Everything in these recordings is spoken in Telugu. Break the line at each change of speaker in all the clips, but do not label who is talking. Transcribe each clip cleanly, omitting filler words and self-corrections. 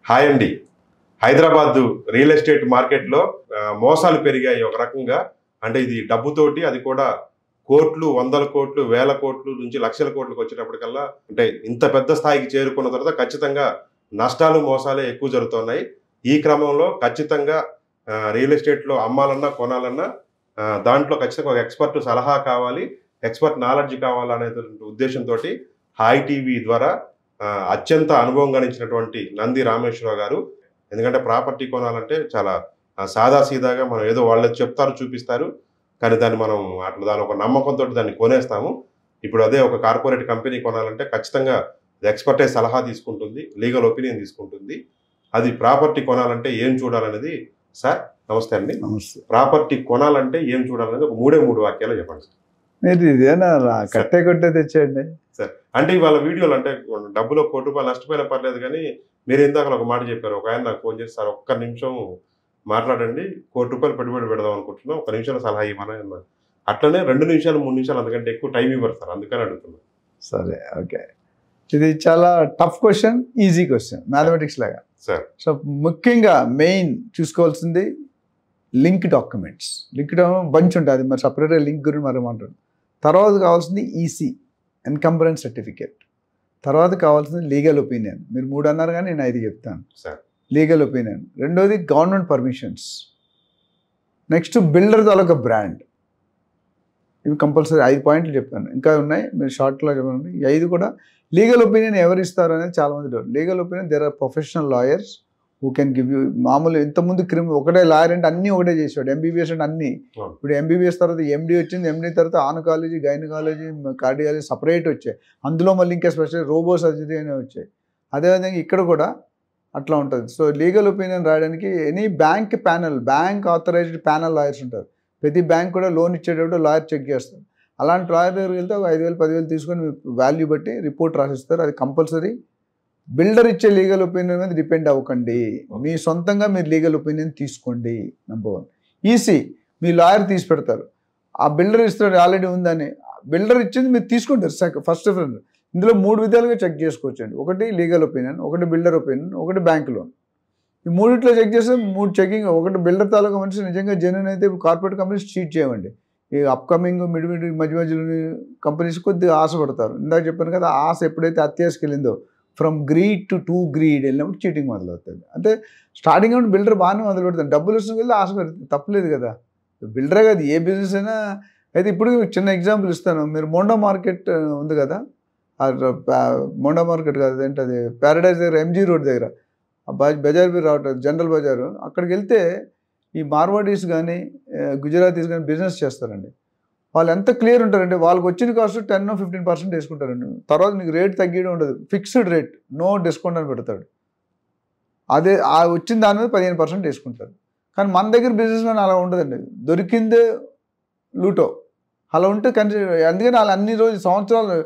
హాయ్ అండి. హైదరాబాద్ రియల్ ఎస్టేట్ మార్కెట్లో మోసాలు పెరిగాయి ఒక రకంగా. అంటే ఇది డబ్బుతోటి, అది కూడా కోట్లు, వందల కోట్లు, వేల కోట్లు నుంచి లక్షల కోట్లకు వచ్చేటప్పటికల్లా అంటే ఇంత పెద్ద స్థాయికి చేరుకున్న తర్వాత ఖచ్చితంగా నష్టాలు, మోసాలే ఎక్కువ జరుగుతున్నాయి. ఈ క్రమంలో ఖచ్చితంగా రియల్ ఎస్టేట్‌లో అమ్మాలన్నా, కొనాలన్నా దాంట్లో ఖచ్చితంగా ఒక ఎక్స్‌పర్ట్ సలహా కావాలి. ఎక్స్‌పర్ట్ నాలెడ్జ్ కావాలనేటువంటి ఉద్దేశంతోటి హాయ్ టీవీ ద్వారా అత్యంత అనుభవం గణించినటువంటి నంది రామేశ్వరరావు గారు. ఎందుకంటే ప్రాపర్టీ కొనాలంటే చాలా సాదాసీదాగా మనం ఏదో వాళ్ళు చెప్తారు, చూపిస్తారు. కానీ దాన్ని మనం దాని ఒక నమ్మకంతోటి దాన్ని కొనేస్తాము. ఇప్పుడు అదే ఒక కార్పొరేట్ కంపెనీ కొనాలంటే ఖచ్చితంగా ఎక్స్‌పర్టే సలహా తీసుకుంటుంది. లీగల్ ఒపీనియన్ తీసుకుంటుంది. అది ప్రాపర్టీ కొనాలంటే ఏం చూడాలనేది సార్ నమస్తే అండి.
నమస్తే.
ప్రాపర్టీ కొనాలంటే ఏం చూడాలనేది ఒక 3 వాక్యాల్లో చెప్పండి సార్.
మీరు ఇదేనా కట్టే తెచ్చేయండి
సార్. అంటే ఇవాళ వీడియోలు అంటే డబ్బులో ₹1,00,00,000 నష్టపోయినా పర్లేదు కానీ మీరు ఇందాక ఒక మాట చెప్పారు. ఒక ఆయన నాకు ఫోన్ చేసి సార్ ఒక్క నిమిషం మాట్లాడండి, ₹1,00,00,000 పెట్టుబడి పెడదాం అనుకుంటున్నాం, ఒక నిమిషంలో సలహా ఇవ్వమని అన్నారు. అట్లనే 2 నిమిషాలు 3 నిమిషాలు అంతకంటే ఎక్కువ టైం ఇవ్వరు సార్, అందుకని అడుగుతున్నాను.
సరే, ఓకే. ఇది చాలా tough question, easy question, mathematics లాగా
సార్.
సో ముఖ్యంగా మెయిన్ చూసుకోవాల్సింది link documents. Link document bunch ఉంటుంది, మరి సపరేట్గా లింక్ గురించి మరి ఏమంటారు. తర్వాత కావాల్సింది ఈసీ, ఎన్కంబరెన్స్ సర్టిఫికేట్. తర్వాత కావాల్సింది లీగల్ ఒపీనియన్. మీరు 3 అన్నారు కానీ నేను 5 చెప్తాను.
సార్.
Legal opinion. రెండోది గవర్నమెంట్ పర్మిషన్స్. నెక్స్ట్ బిల్డర్ తాలూకా బ్రాండ్. ఇవి కంపల్సరీ 5 పాయింట్లు చెప్పాను, ఇంకా ఉన్నాయి, మీరు షార్ట్లో చెప్పండి. ఈ 5 కూడా లీగల్ ఒపీనియన్ ఎవరు ఇస్తారు అనేది చాలామంది doubt. Legal opinion there are professional lawyers who can give you. మామూలు ఇంతకుముందు ఒకటే లాయర్ అంటే అన్నీ ఒకటే చేసాడు, ఎంబీబీఎస్ అంటే అన్నీ. ఇప్పుడు ఎంబీబీఎస్ తర్వాత ఎండీ వచ్చింది, ఎండీ తర్వాత ఆనకాలజీ, గైనకాలజీ, కార్డియాలజీ సపరేట్ వచ్చాయి. అందులో మళ్ళీ ఇంకా స్పెషల్ రోబో సర్జరీ అనేవి వచ్చాయి. అదేవిధంగా ఇక్కడ కూడా అట్లా ఉంటుంది. సో లీగల్ ఒపీనియన్ రాయడానికి any bank panel, bank authorised panel lawyers ఉంటారు. ప్రతి బ్యాంక్ కూడా లోన్ ఇచ్చేటప్పుడు లాయర్ చెక్ చేస్తారు. అలాంటి లాయర్ దగ్గరికి వెళ్తే ఒక 5,000 10,000 తీసుకొని వాల్యూ బట్టి రిపోర్ట్ రాసిస్తారు. అది కంపల్సరీ. బిల్డర్ ఇచ్చే లీగల్ ఒపీనియన్ మీద డిపెండ్ అవ్వకండి, మీ సొంతంగా మీరు లీగల్ ఒపీనియన్ తీసుకోండి. నెంబర్ 1. ఈసీ, మీ లాయర్ తీసి పెడతారు. ఆ బిల్డర్ ఇస్తాడు ఆల్రెడీ ఉందని, బిల్డర్ ఇచ్చింది మీరు తీసుకుంటారు. ఫస్ట్ ఆఫ్ ఆల్ ఇందులో 3 విధాలుగా చెక్ చేసుకోవచ్చండి. ఒకటి లీగల్ ఒపీనియన్, ఒకటి బిల్డర్ ఒపీనియన్, ఒకటి బ్యాంక్ లోన్. ఈ 3 చెక్ చేస్తే 3 చెకింగ్. ఒకటి బిల్డర్ తాలూకా మనిషి నిజంగా జెన్యూన్ అయితే కార్పొరేట్ కంపెనీస్ చీట్ చేయమండి. ఈ అప్కమింగ్ మధ్య మధ్యలో కంపెనీస్ కొద్దిగా ఆశపడతారు. ఇందాక చెప్పాను కదా, ఆశ ఎప్పుడైతే అత్యాశకి వెళ్ళిందో, from greed to two greed వెళ్ళినప్పుడు చీటింగ్ మొదలవుతుంది. అంటే స్టార్టింగ్ అంటే బిల్డర్ బాగానే మొదలు పెడతాను, డబ్బులు వస్తుంది వెళ్ళి ఆశ పెడుతుంది, తప్పలేదు కదా. బిల్డరే కాదు, ఏ బిజినెస్ అయినా. అయితే ఇప్పుడు చిన్న ఎగ్జాంపుల్ ఇస్తాను. మీరు మోండా మార్కెట్ ఉంది కదా, మోండా మార్కెట్ కాదు, ఏంటది, ప్యారడైజ్ దగ్గర, ఎంజీ రోడ్ దగ్గర బజార్ మీరు రావట్లేదు, జనరల్ బజారు. అక్కడికి వెళ్తే ఈ మార్వాడీస్ కానీ గుజరాతీస్ కానీ బిజినెస్ చేస్తారండి. వాళ్ళు ఎంత క్లియర్ ఉంటారంటే, వాళ్ళకి వచ్చిన కాస్ట్ 10-15% వేసుకుంటారండి. తర్వాత నీకు రేట్ తగ్గడం ఉండదు, ఫిక్స్డ్ రేట్, నో డిస్కౌంట్ అని పెడతాడు. అదే ఆ వచ్చిన దాని మీద 15% వేసుకుంటారు. కానీ మన దగ్గర బిజినెస్ మ్యాన్ అలా ఉండదండి, దొరికిందే లూటో అలా ఉంటే అందుకని వాళ్ళు అన్ని రోజులు సంవత్సరాలు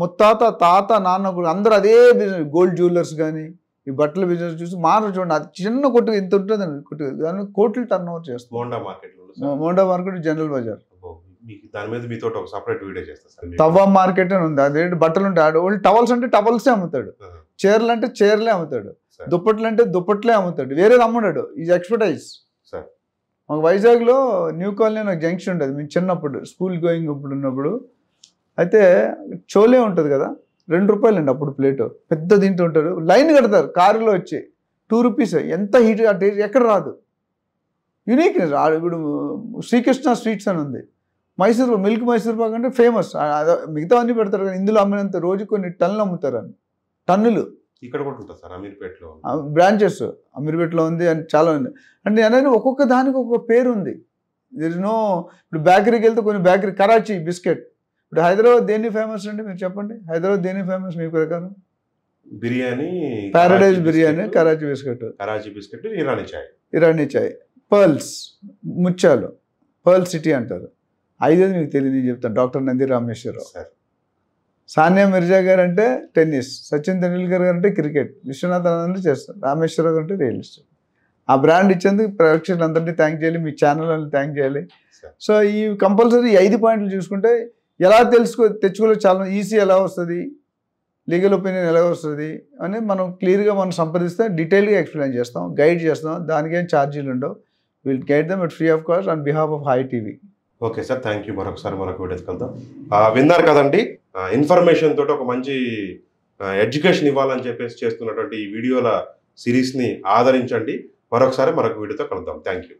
ముత్తాత, తాత, నాన్న కూడా అందరూ అదే బిజినెస్. గోల్డ్ జ్యువెలర్స్ కానీ ఈ బట్టల బిజినెస్ చూసి మారు చూడండి, అది చిన్న కొట్టు ఇంత ఉంటుందండి, కొట్టు దాన్ని కోట్లు టర్న్ ఓవర్ చేస్తుంది. Monda market general bazaar.
దాని మీద మీతో ఒక సపరేట్ వీడియో చేస్తా సార్.
తవ్వ మార్కెట్ అని ఉంది, అదేంటి బట్టలు ఉంటాయి. ఓన్లీ టవల్స్ అంటే టవల్సే అమ్ముతాడు, చీరలు అంటే చీరలే అమ్ముతాడు, దుప్పట్లు అంటే దుప్పట్లే అమ్ముతాడు, వేరేది అమ్ముతాడు. Is expertise. మాకు వైజాగ్లో న్యూ కాలనీ అని ఒక జంక్షన్ ఉంటుంది, మేము చిన్నప్పుడు స్కూల్ గోయింగ్ ఇప్పుడు ఉన్నప్పుడు. అయితే చోలే ఉంటుంది కదా, ₹2 అండి అప్పుడు ప్లేటు, పెద్ద దీంట్లో ఉంటాడు, లైన్ కడతారు కారులో వచ్చి, ₹2. ఎంత హీట్ ఎక్కడ రాదు. యూనిక్నెస్. ఇప్పుడు శ్రీకృష్ణ స్వీట్స్ అని ఉంది, మిల్క్ మైసూర్ పాక్ అంటే ఫేమస్. మిగతా అన్నీ పెడతారు కానీ ఇందులో అమ్మినంత రోజు కొన్ని టన్నులు అమ్ముతారు అని, టన్నులు.
ఇక్కడ కూడా ఉంటుంది సార్, అమీర్పేటలో
బ్రాంచెస్, అమీర్పేటలో ఉంది అని చాలా ఉంది. అంటే అనేది ఒక్కొక్క దానికి ఒక్కొక్క పేరు ఉంది. ఇప్పుడు బేకరీకి వెళ్తే కొన్ని బేకరీ, కరాచీ బిస్కెట్. ఇప్పుడు హైదరాబాద్ దేని ఫేమస్ అండి, మీరు చెప్పండి, హైదరాబాద్ దేని ఫేమస్ మీ ప్రకారం?
బిర్యానీ,
ప్యారడైజ్ బిర్యానీ, కరాచీ బిస్కెట్, ఇరానీ చాయ్, పర్ల్స్, ముత్యాలు, పర్ల్ సిటీ అంటారు. 5 మీకు తెలియదు, నేను చెప్తాను. డాక్టర్ నంది రామేశ్వరరావు. సానియా మిర్జా గారు అంటే టెన్నిస్, సచిన్ తెండూల్కర్ గారు అంటే క్రికెట్, విశ్వనాథ్ ఆనంద్ చేస్తారు, రామేశ్వరరావు గారు అంటే రియల్ ఎస్టేట్. ఆ బ్రాండ్ ఇచ్చేందుకు ప్రేక్షకులందరినీ థ్యాంక్ చేయాలి, మీ ఛానల్ వాళ్ళని థ్యాంక్ చేయాలి. సో ఈ కంపల్సరీ 5 పాయింట్లు చూసుకుంటే ఎలా తెచ్చుకోలేదు చాలా ఈజీ. ఎలా వస్తుంది లీగల్ ఒపీనియన్ ఎలా వస్తుంది అని మనం క్లియర్గా మనం సంప్రదిస్తే డీటెయిల్గా ఎక్స్ప్లెయిన్ చేస్తాం, గైడ్ చేస్తాం. దానికేం ఛార్జీలు ఉండవు. Will guide dum at free of cost on behalf of high TV.
Okay sir, thank you. మరొకసారి మరొక వీడియోకి వెళ్దాం. విన్నారు కదండి, ఇన్ఫర్మేషన్ తోటి ఒక మంచి ఎడ్యుకేషన్ ఇవ్వాలని చెప్పేసి చేస్తున్నటువంటి ఈ వీడియోల సిరీస్ని ఆదరించండి. మరొకసారి మరొక వీడియోతో కలుద్దాం. Thank you.